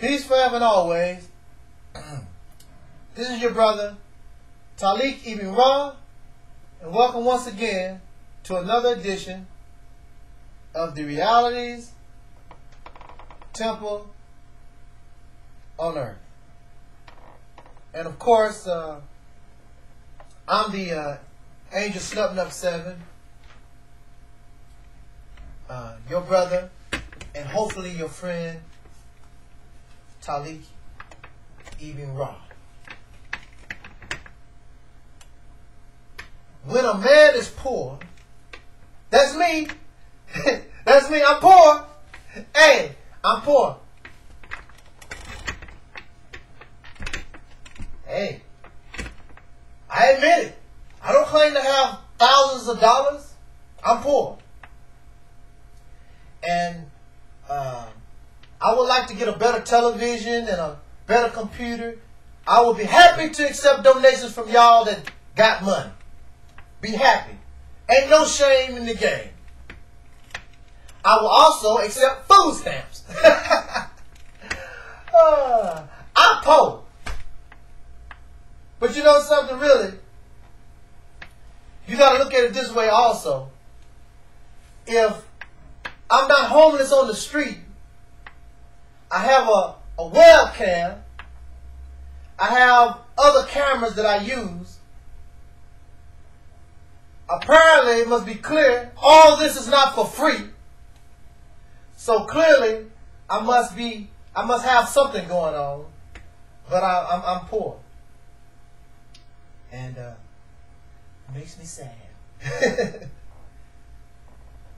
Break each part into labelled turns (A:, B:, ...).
A: Peace forever and always. This is your brother, Taalik Ibn'rad, and welcome once again to another edition of the Realities Temple on Earth. And of course, I'm the Angelsnupnup7, your brother, and hopefully your friend, Taalik Ibn'rad. When a man is poor, that's me. That's me. I'm poor. Hey, I'm poor. Hey, I admit it. I don't claim to have thousands of dollars. I'm poor. And I would like to get a better television and a better computer. I would be happy to accept donations from y'all that got money. Be happy. Ain't no shame in the game. I will also accept food stamps. I'm poor. But you know something really? You got to look at it this way also. If I'm not homeless on the street, I have a webcam, I have other cameras that I use. Apparently, it must be clear, all this is not for free. So clearly, I must have something going on, but I'm poor. And it makes me sad.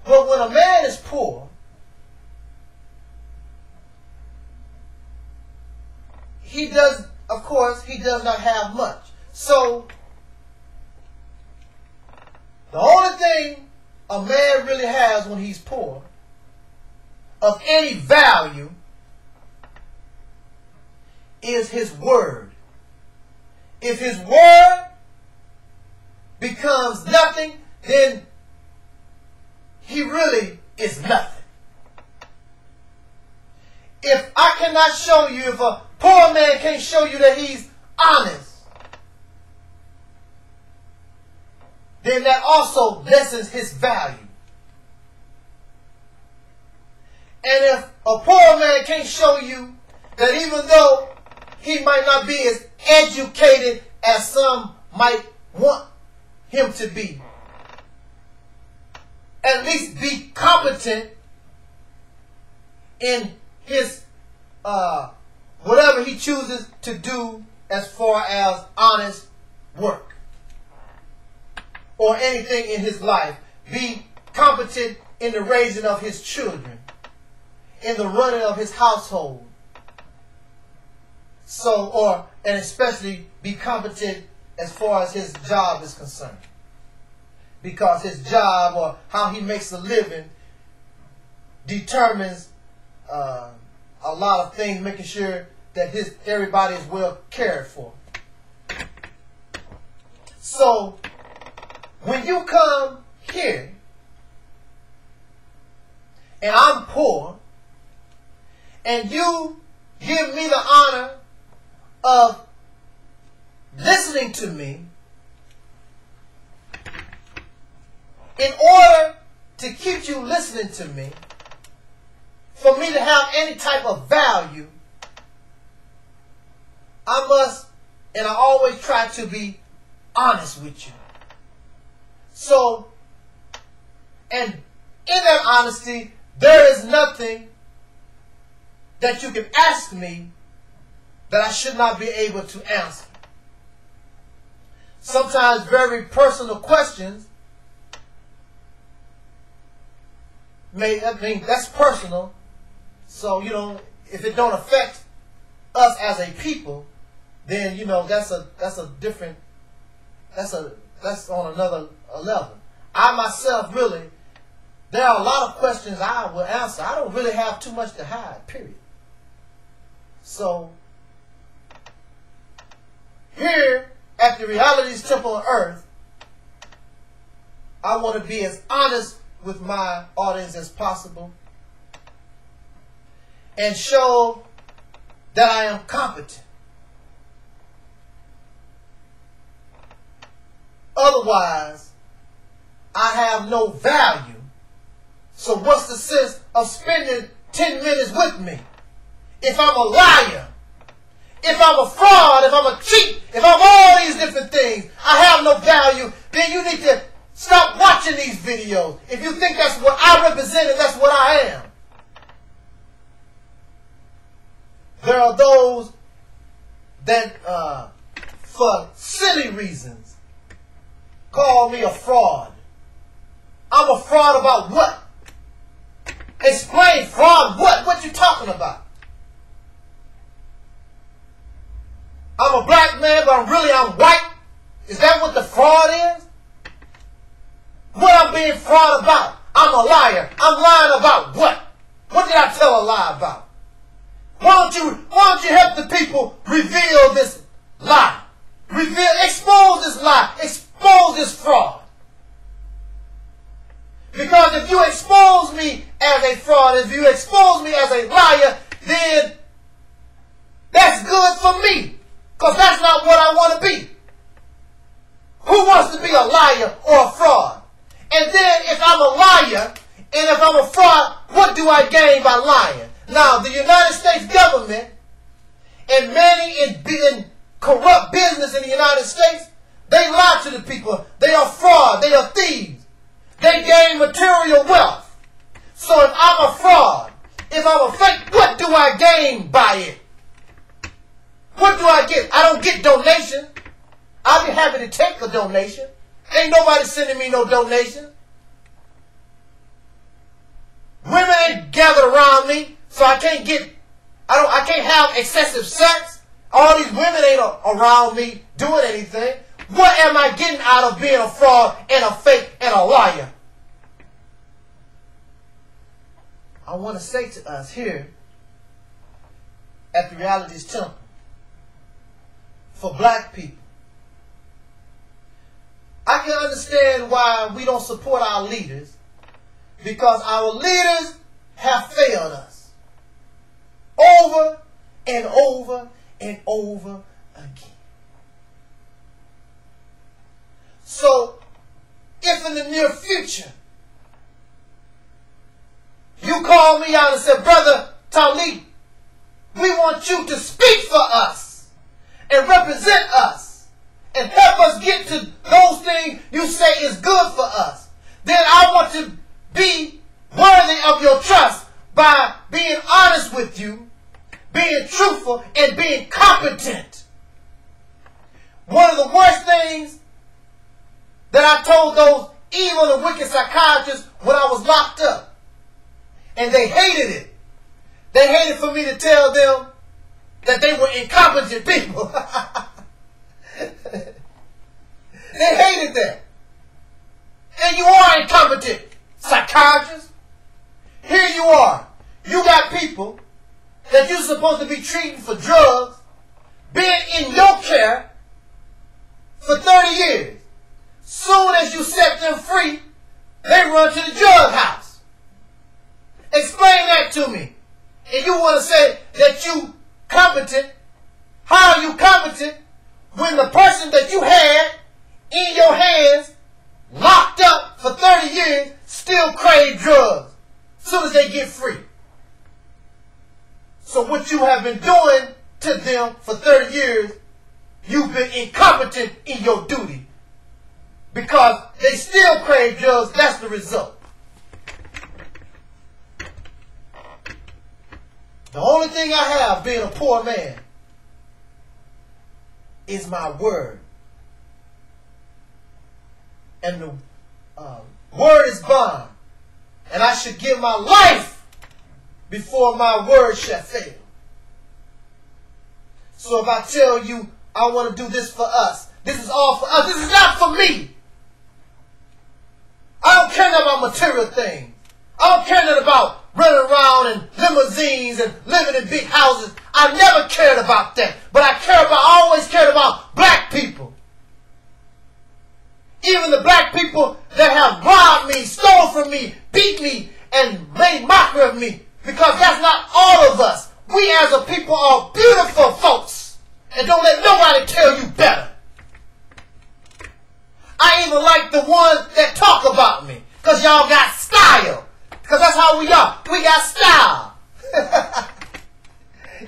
A: But when a man is poor, of course, he does not have much. So, the only thing a man really has when he's poor, of any value, is his word. If his word becomes nothing, then he really is nothing. If I cannot show you, if a poor man can't show you that he's honest, then that also lessens his value. And if a poor man can't show you that even though he might not be as educated as some might want him to be, at least be competent in his whatever he chooses to do as far as honest work or anything in his life, be competent in the raising of his children, in the running of his household, and especially be competent as far as his job is concerned. Because his job or how he makes a living determines a lot of things, making sure that everybody is well cared for. So, when you come here, and I'm poor, and you give me the honor of listening to me, in order to keep you listening to me, for me to have any type of value, I must, and I always try to be honest with you. So, and in that honesty, there is nothing that you can ask me that I should not be able to answer. Sometimes very personal questions that's personal. So, if it don't affect us as a people, then, that's on another level. I myself really, there are a lot of questions I will answer. I don't really have too much to hide, period. So, here at the Realities Temple on Earth, I want to be as honest with my audience as possible and show that I am competent. Otherwise, I have no value. So what's the sense of spending 10 minutes with me? If I'm a liar, if I'm a fraud, if I'm a cheat, if I'm all these different things, I have no value, then you need to stop watching these videos. If you think that's what I represent and that's what I am. There are those that, for silly reasons, call me a fraud. I'm a fraud about what? Explain fraud what? What you talking about? I'm a black man, but I'm white. Is that what the fraud is? What I'm being fraud about? I'm a liar. I'm lying about what? What did I tell a lie about? Why don't you help the people reveal this lie? Expose this lie. Expose this fraud. Because if you expose me as a fraud, if you expose me as a liar, then that's good for me. Because that's not what I want to be. Who wants to be a liar or a fraud? And then if I'm a liar and if I'm a fraud, what do I gain by lying? Now, the United States government and many in corrupt business in the United States, they lie to the people. They are fraud. They are thieves. They gain material wealth. So if I'm a fraud, if I'm a fake, what do I gain by it? What do I get? I don't get donation. I'll be happy to take a donation. Ain't nobody sending me no donation. Women ain't gathered around me, so I can't have excessive sex. All these women ain't around me doing anything. What am I getting out of being a fraud and a fake and a liar? I want to say to us here at the Reality's Temple, for black people, I can understand why we don't support our leaders, because our leaders have failed us over and over and over again. So, if in the near future you call me out and say, Brother Taalik, we want you to speak for us and represent us and help us get to those things you say is good for us, then I want to be worthy of your trust by being honest with you, being truthful, and being competent. One of the worst things that I told those evil and wicked psychiatrists when I was locked up, and they hated it. They hated for me to tell them that they were incompetent people. They hated that. And you are incompetent, psychiatrists. Here you are. You got people that you're supposed to be treating for drugs, being in your care for 30 years. Soon as you set them free, they run to the drug house. Explain that to me. And you want to say that you competent. How are you competent when the person that you had in your hands, locked up for 30 years, still crave drugs as soon as they get free? So what you have been doing to them for 30 years, you've been incompetent in your duty. Because they still crave drugs, that's the result. The only thing I have being a poor man is my word. And the word is bond. And I should give my life before my word shall fail. So if I tell you I want to do this for us, this is all for us, this is not for me. I don't care about material things. I don't care about running around in limousines and living in big houses. I never cared about that. But I always cared about black people. Even the black people that have robbed me, stole from me, beat me, and made mockery of me. Because that's not all of us. We We as a people are beautiful folks. And don't let nobody tell you better. I even like the ones that talk about me. Because y'all got style. Because that's how we are. We got style.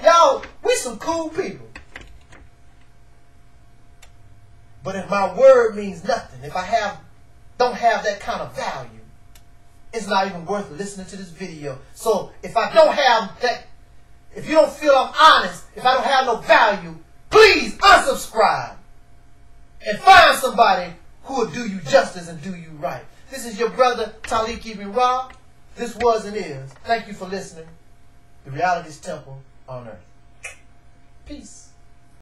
A: Y'all, we some cool people. But if my word means nothing, if I don't have that kind of value, it's not even worth listening to this video. So if I don't have that, if you don't feel I'm honest, if I don't have no value, please unsubscribe and find somebody who will do you justice and do you right. This is your brother Taalik Ibn'rad. This was and is. Thank you for listening. The Reality's Temple on Earth. Peace.